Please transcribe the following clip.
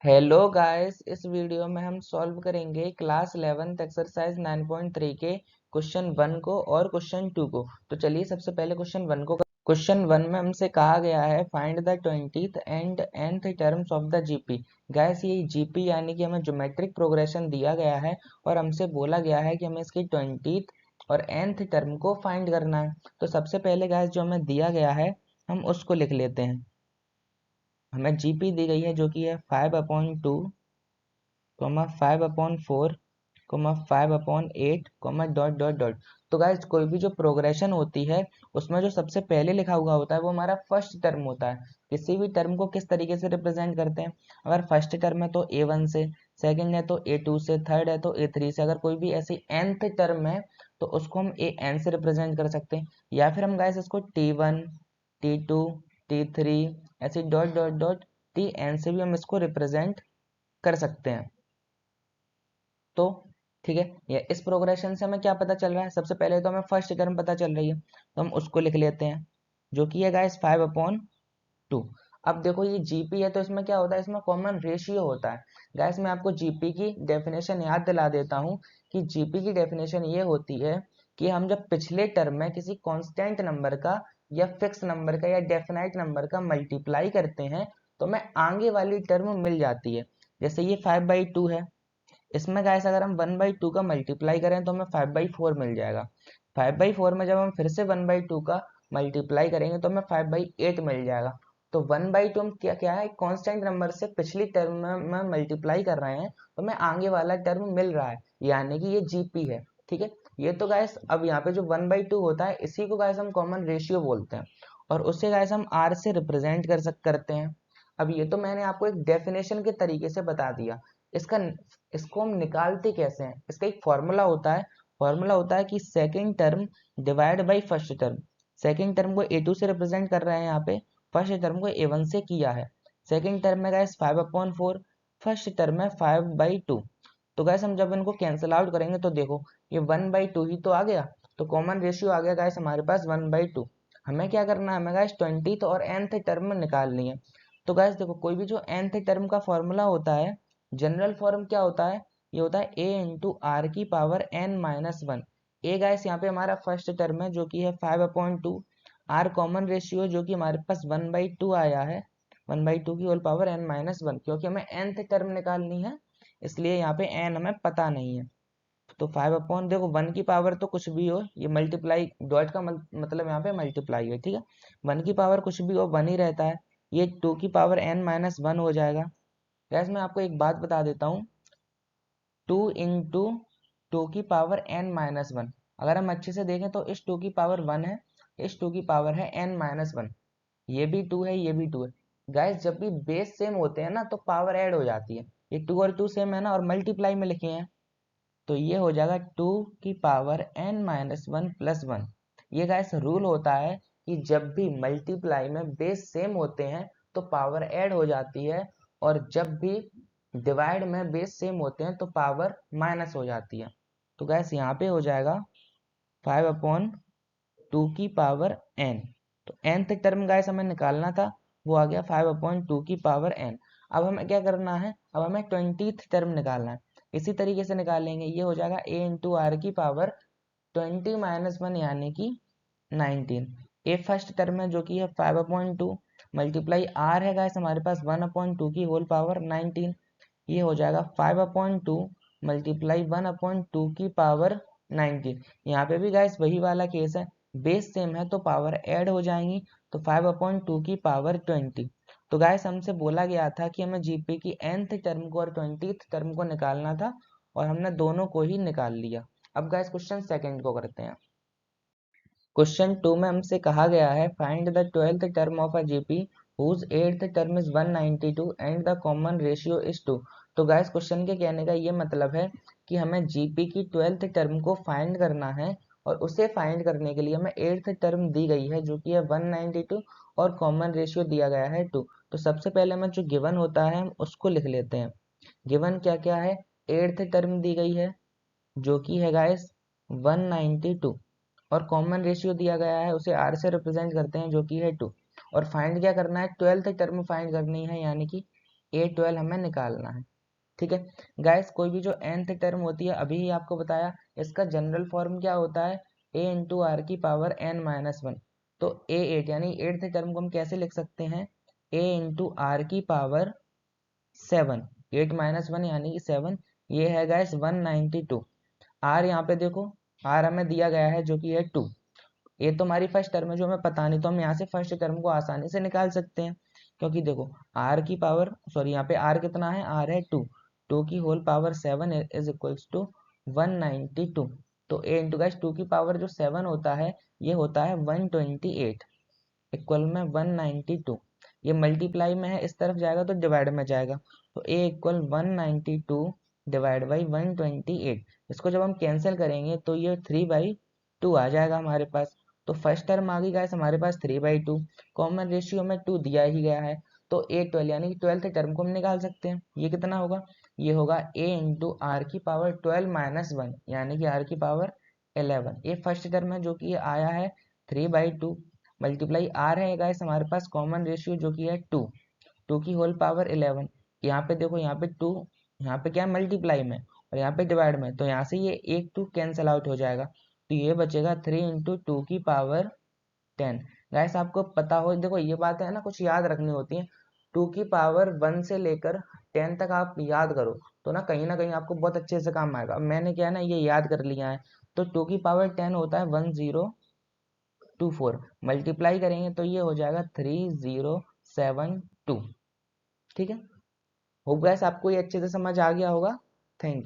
Hello guys, इस video में हम सॉल्व करेंगे क्लास 11th एक्सरसाइज 9.3 के क्वेश्चन 1 को और क्वेश्चन 2 को। तो चलिए सबसे पहले क्वेश्चन 1 को। क्वेश्चन 1 में हमसे कहा गया है find the 20th and nth terms of the GP. Guys ये जीपी यानी कि हमें ज्योमेट्रिक प्रोग्रेशन दिया गया है और हमसे बोला गया है कि हमें इसकी 20th और nth टर्म को फाइंड करना है। तो सबसे पहले गाइस जो हमें दिया गया है हम उसको लिख लेते हैं। हमें जीपी दी गई है जो कि है 5/2, 5/4, 5/8, डॉट डॉट डॉट। तो गाइस कोई भी जो प्रोग्रेशन होती है उसमें जो सबसे पहले लिखा हुआ होता है वो हमारा फर्स्ट टर्म होता है। किसी भी टर्म को किस तरीके से रिप्रेजेंट करते हैं, अगर फर्स्ट टर्म है तो A1 से, सेकंड है तो A2 से, थर्ड है तो A3 से। अगर कोई भी ऐसी nth टर्म है तो उसको हम AN से रिप्रेजेंट कर सकते हैं, या फिर हम गाइस इसको T1, T2, T3 ऐसे डॉट डॉट डॉट Tn से भी हम इसको रिप्रेजेंट कर सकते हैं। तो ठीक है, ये इस प्रोग्रेशन से हमें क्या पता चल रहा है, सबसे पहले तो हमें फर्स्ट टर्म पता चल रही है तो हम उसको लिख लेते हैं जो कि है गाइस 5/2। अब देखो ये जीपी है तो इसमें क्या होता है, इसमें कॉमन रेशियो होता है। गाइस मैं आपको जीपी की डेफिनेशन याद दिला देता हूँ कि जीपी की डेफिनेशन ये होती है कि हम जब पिछले टर्म में किसी कांस्टेंट नंबर का या फिक्स नंबर का या डेफिनाइट नंबर का मल्टीप्लाई करते हैं तो हमें आगे वाली टर्म मिल जाती है। जैसे ये 5/2 है, इसमें गाइस अगर हम 1/2 का मल्टीप्लाई करें तो हमें 5/4 मिल जाएगा। 5/4 में जब हम फिर से 1/2 का मल्टीप्लाई करेंगे तो हमें 5/8 मिल जाएगा। तो 1/2 हम क्या क्या है, कांस्टेंट नंबर से पिछली टर्म में मल्टीप्लाई कर रहे हैं तो हमें आगे वाला टर्म मिल रहा है, यानी कि ये जीपी है। ठीक है, ये तो गाइस अब यहाँ पे जो 1/2 होता है इसी को गाइस हम कॉमन रेशियो बोलते हैं और उसे गाइस हम आर से रिप्रेजेंट करते हैं। अब ये तो मैंने आपको एक डेफिनेशन के तरीके से बता दिया। इसका इसको हम निकालते कैसे हैं, इसका एक फॉर्मूला होता है कि second term divide by first term. Second term को A2 से रिप्रेजेंट कर रहे हैं यहाँ पे, फर्स्ट टर्म को A1 से किया है। सेकंड टर्म में गाइस 5/4, फर्स्ट टर्म में 5/2। तो गाइस हम जब इनको कैंसिल आउट करेंगे तो देखो ये 1/2 ही तो आ गया, तो कॉमन रेशियो आ गया गाइस हमारे पास 1/2। हमें क्या करना है, हमें गाइस 20th और nth टर्म निकालनी है। तो गाइस देखो कोई भी जो nth टर्म का फॉर्मूला होता है, जनरल फॉर्म क्या होता है, ये होता है a × r⁻n−1। ए गाइस यहाँ पे हमारा फर्स्ट टर्म है जो कि है 5/2, आर कॉमन रेशियो जो कि हमारे पास 1/2 आया है, 1/2 की होल पावर n−1, क्योंकि हमें nth टर्म निकालनी है इसलिए यहाँ पे n हमें पता नहीं है। तो 5 देखो 1 की पावर तो कुछ भी हो, ये मल्टीप्लाई डॉट का मतलब यहाँ पे मल्टीप्लाई है। ठीक है, 1 की पावर कुछ भी हो 1 ही रहता है, ये 2 की पावर n−1 हो जाएगा। गैस मैं आपको एक बात बता देता हूँ, 2 इंटू 2 की पावर n−1, अगर हम अच्छे से देखें तो इस 2 की पावर 1 है, इस 2 की पावर है n−1, ये भी 2 है ये भी 2 है। गाइस जब भी बेस सेम होते हैं ना तो पावर ऐड हो जाती है, ये 2 और 2 सेम है ना और मल्टीप्लाई में लिखे हैं तो ये हो जाएगा 2 की पावर n−1 + 1। ये गाइस रूल होता है कि जब भी मल्टीप्लाई में बेस सेम होते हैं तो पावर ऐड हो जाती है, और जब भी डिवाइड में बेस सेम होते हैं तो पावर माइनस हो जाती है। तो गैस यहाँ पे हो जाएगा 5/2 की पावर n। तो nth टर्म गैस हमें निकालना था, वो आ गया 5/2 की पावर n। अब हमें क्या करना है, अब हमें 20th टर्म निकालना है। इसी तरीके से निकालेंगे, ये हो जाएगा a × r की पावर 20−1 यानी कि 19। ए फर्स्ट टर्म है जो कि है 5/2, मल्टीप्लाई आर है गाइस हमारे पास 1/2 की होल पावर 19, ये हो जाएगा 5/2 मल्टीप्लाई 1/2 की पावर 19। यहाँ पे भी गाइस वही वाला केस है, बेस सेम है तो पावर ऐड हो जाएंगी, तो 5/2 की पावर 20। तो गाइस हमसे बोला गया था कि हमें जीपी की nth टर्म को और 20th टर्म को निकालना था और हमने दोनों को ही निकाल लिया। अब गाइस क्वेश्चन सेकंड को करते हैं। क्वेश्चन 2 में हमसे कहा गया है find the 12th term of a GP whose 8th term is 192 and the common ratio is 2। तो गाइस क्वेश्चन के कहने का ये मतलब है कि हमें जीपी की 12th टर्म को फाइंड करना है और उसे फाइंड करने के लिए हमें 8th टर्म दी गई है जो कि है 192 और कॉमन रेशियो दिया गया है 2। तो सबसे पहले हमें जो गिवन होता है हम उसको लिख लेते हैं। गिवन क्या क्या है, 8th टर्म दी गई है जो कि है गाइस 192 और कॉमन रेशियो दिया गया है उसे आर से रिप्रेजेंट करते हैं जो कि है 2। और फाइंड क्या करना है, 12th टर्म फाइंड करनी है यानी कि A12 हमें निकालना है। ठीक है गाइस, कोई भी जो nth टर्म होती है, अभी ही आपको बताया, इसका जनरल फॉर्म क्या होता है, a इंटू आर की पावर n माइनस वन। तो A8 यानी एट्थ टर्म को हम कैसे लिख सकते हैं, a इंटू आर की पावर 7, 8 माइनस वन यानी कि 7। ये है गाइस 192। आर यहाँ पे देखो, आर हमें दिया गया है जो कि है 2। ये तो हमारी फर्स्ट टर्म है जो हमें पता नहीं, तो हम यहाँ से फर्स्ट टर्म को आसानी से निकाल सकते हैं। क्योंकि देखो आर की पावर, सॉरी यहाँ पे आर कितना है, आर है 2, 2 की whole power 7 is equals to 192। तो ए इंटू गाइस 2 की पावर जो 7 होता है, ये होता है 128 इक्वल में 192। ये मल्टीप्लाई में है, इस तरफ जाएगा तो डिवाइड में जाएगा। तो ए इक्वल 192 डिवाइड बाई 128। इसको जब हम कैंसिल करेंगे तो ये 3/2 आ जाएगा हमारे पास। तो फर्स्ट टर्म आ गई गाइस हमारे पास 3/2। कॉमन रेशियो में 2 दिया ही गया है, तो A12 यानी कि ट्वेल्थ टर्म को हम निकाल सकते हैं। ये कितना होगा, ये होगा a इंटू आर की पावर 12 माइनस वन यानी कि आर की पावर 11। ये फर्स्ट टर्म है जो कि ये आया है 3/2 मल्टीप्लाई आर है गाइस हमारे पास कॉमन रेशियो जो कि है 2, 2 की होल पावर 11। यहाँ पे देखो, यहाँ पे 2, यहाँ पे क्या है मल्टीप्लाई में, और यहाँ पे डिवाइड में, तो यहाँ से ये एक 2 कैंसिल आउट हो जाएगा। तो ये बचेगा 3 इंटू टू की पावर 10। गाइस आपको पता हो, देखो ये बात है ना, कुछ याद रखनी होती है। 2 की पावर 1 से लेकर 10 तक आप याद करो तो ना कहीं आपको बहुत अच्छे से काम आएगा। अब मैंने क्या है ना, ये याद कर लिया है। तो 2 की पावर 10 होता है 1024, मल्टीप्लाई करेंगे तो ये हो जाएगा 3072। ठीक है, होप गाइस आपको ये अच्छे से समझ आ गया होगा। Thank you.